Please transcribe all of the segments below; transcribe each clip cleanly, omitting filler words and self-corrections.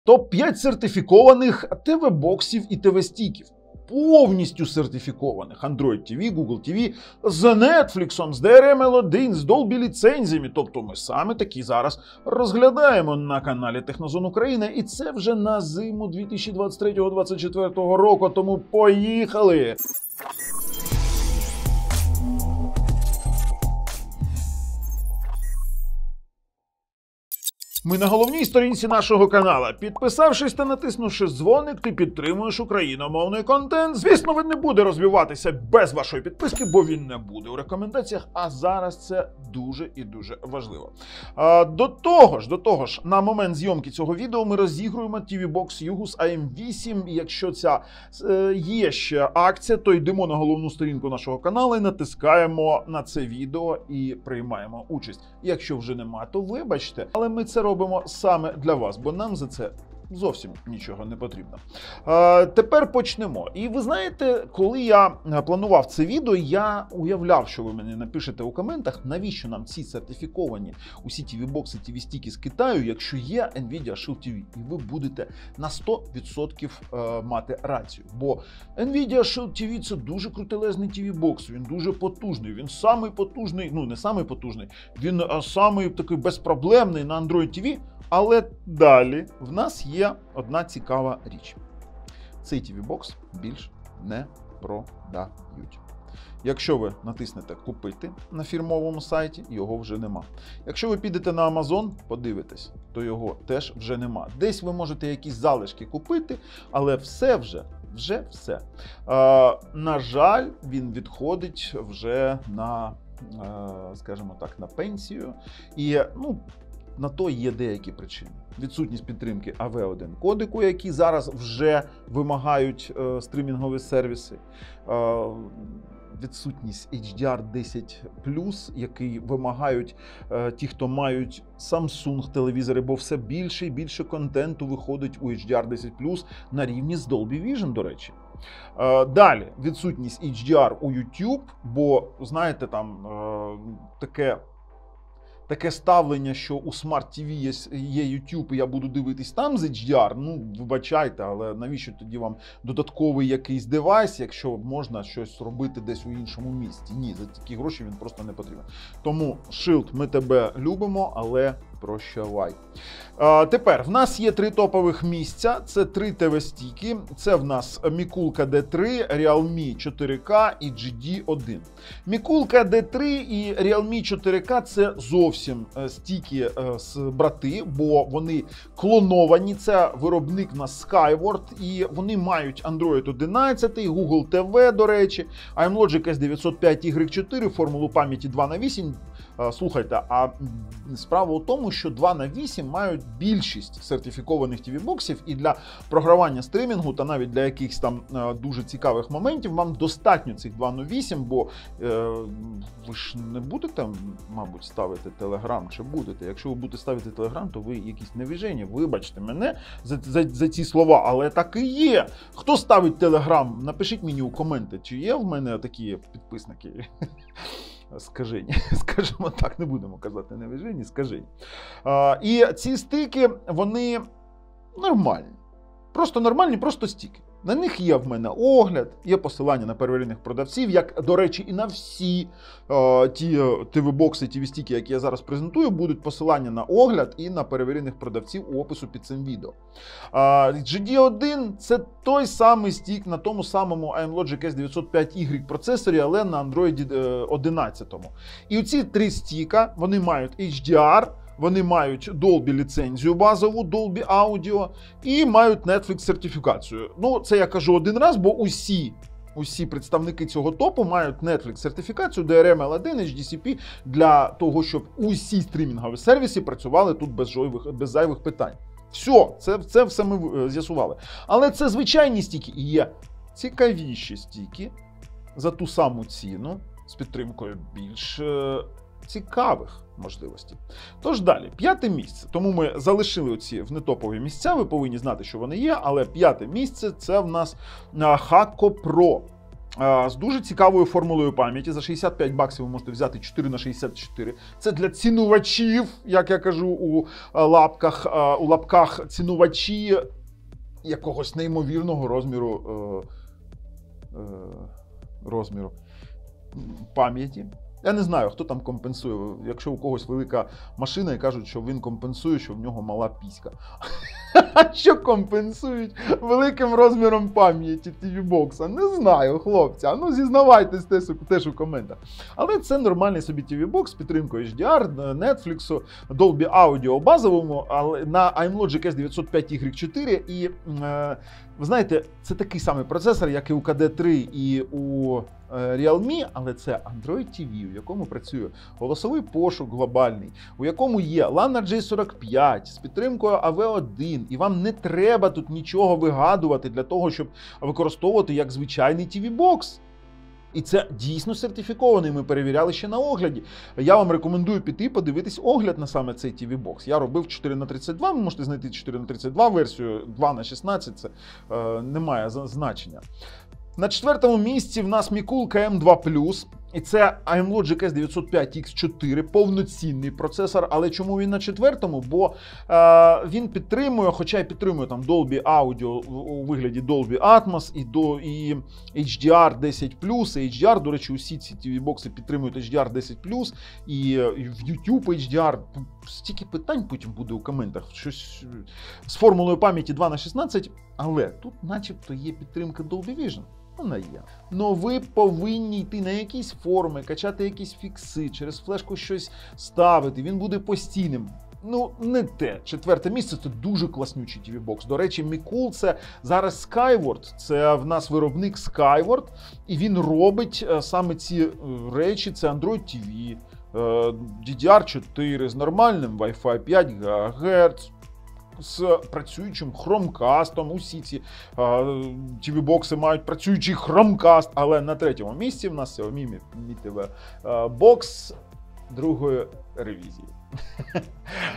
Топ-5 сертифікованих ТВ-боксів і ТВ-стіків. Повністю сертифікованих Android TV, Google TV, з Netflix, з DRM-L1, з Dolby ліцензіями. Тобто ми саме такі зараз розглядаємо на каналі Технозон Україна. І це вже на зиму 2023-2024 року. Тому поїхали! Ми на головній сторінці нашого канала. Підписавшись та натиснувши дзвоник, ти підтримуєш україномовний контент. Звісно, він не буде розвиватися без вашої підписки, бо він не буде у рекомендаціях, а зараз це дуже і дуже важливо. До того ж, на момент зйомки цього відео ми розігруємо TV-Box Yugus AM8. Якщо ця є ще акція, то йдемо на головну сторінку нашого каналу і натискаємо на це відео і приймаємо участь. Якщо вже нема, то вибачте, але ми це робимо саме для вас, бо нам за це зовсім нічого не потрібно. Тепер почнемо. І ви знаєте, коли я планував це відео, я уявляв, що ви мені напишете у коментах, навіщо нам ці сертифіковані усі TV-бокси, TV-стіки з Китаю, якщо є Nvidia Shield TV. І ви будете на 100% мати рацію. Бо Nvidia Shield TV – це дуже крутелезний TV-бокс, він дуже потужний, він самий потужний, ну не самий потужний, він самий такий безпроблемний на Android TV. Але далі в нас є одна цікава річ. Цей TV-бокс більш не продають. Якщо ви натиснете «Купити» на фірмовому сайті, його вже нема. Якщо ви підете на Amazon, подивитесь, то його теж вже нема. Десь ви можете якісь залишки купити, але все вже все. На жаль, він відходить вже на, скажімо так, на пенсію. І, на то є деякі причини. Відсутність підтримки AV1 кодеку, які зараз вже вимагають стрімінгові сервіси. Відсутність HDR10+, який вимагають ті, хто мають Samsung телевізори, бо все більше і більше контенту виходить у HDR10+, на рівні з Dolby Vision, до речі. Далі, відсутність HDR у YouTube, бо, знаєте, там таке ставлення, що у Smart TV є YouTube, і я буду дивитись там з HDR, вибачайте, але навіщо тоді вам додатковий якийсь девайс, якщо можна щось робити десь у іншому місці? Ні, за такі гроші він просто не потрібен. Тому, Shield, ми тебе любимо, але прощавай. Тепер, в нас є 3 топових місця, це 3 ТВ-стіки, це в нас Mikulka D3, Realme 4K і GD1. Mikulka D3 і Realme 4K – це зовсім стіки брати, бо вони клоновані, це виробник у нас Skyward, і вони мають Android 11, Google TV, до речі, AMLogic S905Y4, формулу пам'яті 2х8. Слухайте, а справа у тому, що 2х8 мають більшість сертифікованих TV-боксів, і для програвання стримінгу та навіть для якихось там дуже цікавих моментів вам достатньо цих 2х8, бо ви ж не будете, мабуть, ставити Telegram, чи будете? Якщо ви будете ставити Telegram, то ви якісь невіжені, вибачте мене за ці слова, але так і є. Хто ставить Telegram? Напишіть мені у коменти, чи є в мене такі підписники. Скажені, скажімо так, не будемо казати невіжені, скажені. І ці стики, вони нормальні. Просто нормальні, просто стіки. На них є в мене огляд, є посилання на перевірених продавців, як, до речі, і на всі ті TV-бокси, TV-стіки, які я зараз презентую, будуть посилання на огляд і на перевірених продавців у опису під цим відео. GD1 – це той самий стік на тому самому AMLogic S905Y процесорі, але на Android 11. І оці 3 стіка, вони мають HDR, вони мають Dolby ліцензію базову, Dolby Audio і мають Netflix сертифікацію. Це я кажу один раз, бо усі представники цього топу мають Netflix сертифікацію, DRM-L1, HDCP, для того, щоб усі стрімінгові сервіси працювали тут без зайвих питань. Все, це все ми з'ясували. Але це звичайні стіки, і є цікавіші стіки за ту саму ціну, з підтримкою більш цікавих можливостей. Тож далі, 5-те місце. Тому ми залишили оці внетопові місця, ви повинні знати, що вони є, але 5-те місце – це в нас Hakko Pro. З дуже цікавою формулою пам'яті. За 65 баксів ви можете взяти 4х64. Це для цінувачів, як я кажу у лапках цінувачі якогось неймовірного розміру пам'яті. Я не знаю, хто там компенсує. Якщо у когось велика машина і кажуть, що він компенсує, що в нього мала піська. А що компенсують великим розміром пам'яті TV-бокса? Не знаю, хлопці. Ну, зізнавайтесь теж у коментах. Але це нормальний собі TV-бокс з підтримкою HDR, Netflix, Dolby Audio базовому, але на iMlogic S905Y4. І, ви знаєте, це такий самий процесор, як і у KD3 і у Realme, але це Android TV, у якому працює голосовий пошук глобальний, у якому є LAN RJ45 з підтримкою AV1, і вам не треба тут нічого вигадувати для того, щоб використовувати як звичайний TV-бокс. І це дійсно сертифікований, ми перевіряли ще на огляді. Я вам рекомендую піти подивитись огляд на саме цей TV-бокс. Я робив 4х32, ви можете знайти 4х32 версію, 2х16, це не має значення. На 4-му місці в нас Mikulka M2+, і це iMlogic S905X4, повноцінний процесор. Але чому він на 4-му? Бо він підтримує, хоча й підтримує там Dolby Audio у вигляді Dolby Atmos і HDR 10+, і HDR, до речі, усі ці TV-бокси підтримують HDR 10+, і в YouTube HDR. Стільки питань потім буде у коментах, щось з формулою пам'яті 2х16, але тут начебто є підтримка Dolby Vision. Вона є. Но ви повинні йти на якісь форуми, качати якісь фікси, через флешку щось ставити, він буде постійним. Ну, не те. 4-те місце – це дуже класнючий TV-бокс. До речі, Mikul – це зараз Skyward, це в нас виробник Skyward, і він робить саме ці речі, це Android TV, DDR4 з нормальним Wi-Fi 5 ГГц, з працюючим Chromecast, усі ці TV-бокси мають працюючий Chromecast, але на 3-му місці в нас Xiaomi Mi TV Box другої ревізії.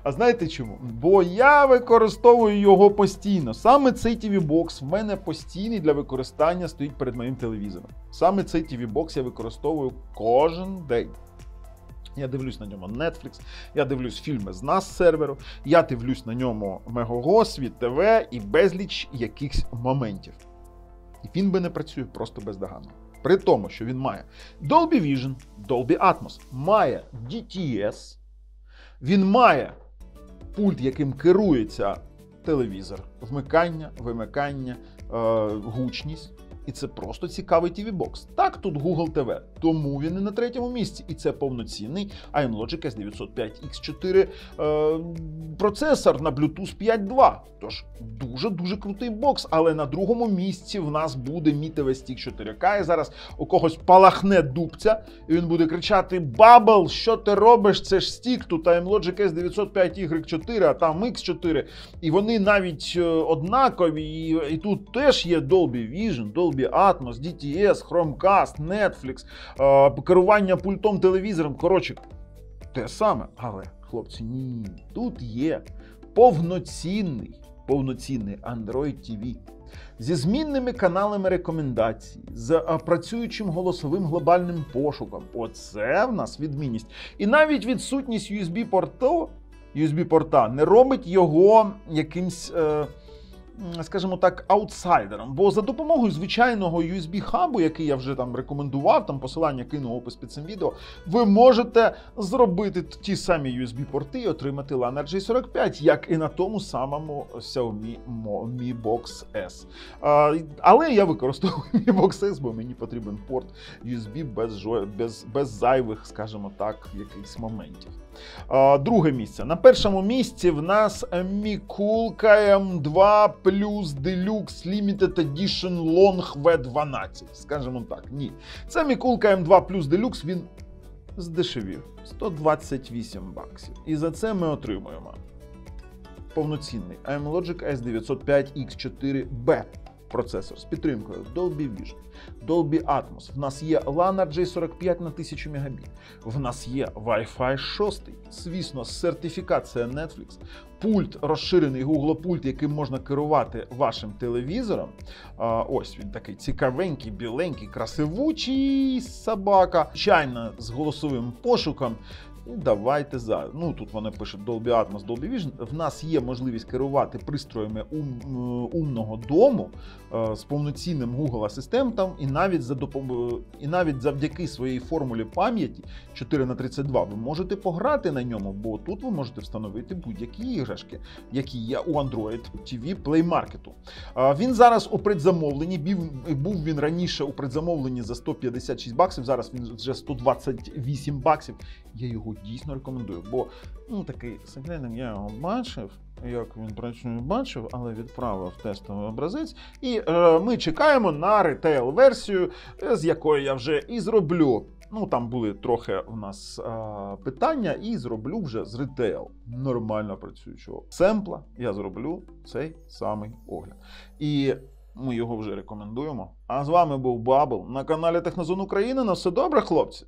А знаєте чому? Бо я використовую його постійно. Саме цей TV-бокс в мене постійний для використання стоїть перед моїм телевізором. Саме цей TV-бокс я використовую кожен день. Я дивлюсь на ньому Netflix, я дивлюсь фільми з нас серверу, я дивлюсь на ньому Megogo, Світ ТВ і безліч якихось моментів. І він би не працює просто бездоганно. При тому, що він має Dolby Vision, Dolby Atmos, має DTS, він має пульт, яким керується телевізор, вмикання, вимикання, гучність. І це просто цікавий TV-бокс. Так, тут Google TV, тому він і на 3-му місці. І це повноцінний iMlogic S905X4 процесор на Bluetooth 5.2. Тож дуже-дуже крутий бокс. Але на 2-му місці в нас буде Mi TV Stick 4K. І зараз у когось палахне дубця, і він буде кричати: «Бабл, що ти робиш? Це ж стік, тут iMlogic S905Y4, а там X4». І вони навіть однакові, і тут теж є Dolby Vision, Dolby Atmos, DTS, Chromecast, Netflix, керування пультом телевізором. Коротше, те саме. Але, хлопці, ні. Тут є повноцінний Android TV. Зі змінними каналами рекомендацій, з працюючим голосовим глобальним пошуком. Оце в нас відмінність. І навіть відсутність USB-порта не робить його якимсь, скажімо так, аутсайдером. Бо за допомогою звичайного USB-хабу, який я вже там рекомендував, там посилання кину в опис під цим відео, ви можете зробити ті самі USB-порти і отримати LAN RJ45, як і на тому самому Xiaomi Mi Box S. Але я використовую Mi Box S, бо мені потрібен порт USB без зайвих, скажімо так, якихось моментів. Друге місце. На 1-му місці в нас Mikulka M2 Plus Deluxe Limited Edition Long V12. Скажімо так, ні. Це Mikulka M2 Plus Deluxe, він здешевів. 128 баксів. І за це ми отримуємо повноцінний iMlogic S905X4B. процесор з підтримкою Dolby Vision, Dolby Atmos. В нас є LAN RJ45 на 1000 Мбіт. В нас є Wi-Fi 6, звісно, сертифікація Netflix, пульт, розширений Google пульт, яким можна керувати вашим телевізором. Ось він такий цікавенький, біленький, красивучий собака. Звичайно, з голосовим пошуком. І давайте зараз. Ну, тут вони пишуть Dolby Atmos, Dolby Vision. В нас є можливість керувати пристроями умного дому з повноцінним Google асистентом, і навіть завдяки своїй формулі пам'яті 4х32 ви можете пограти на ньому, бо тут ви можете встановити будь-які іграшки, які є у Android TV Play Market. Він зараз у предзамовленні, був він раніше у предзамовленні за $156, зараз він вже $128. Я його дійсно рекомендую, бо такий секретний, я його бачив, як він працює, бачив, але відправив тестовий образець. І ми чекаємо на ретейл-версію, з якої я вже і зроблю. Там були трохи в нас питання, і зроблю вже з ретейл нормально працюючого семпла. Я зроблю цей самий огляд. І ми його вже рекомендуємо. А з вами був Бабл на каналі Технозон України. На все добре, хлопці!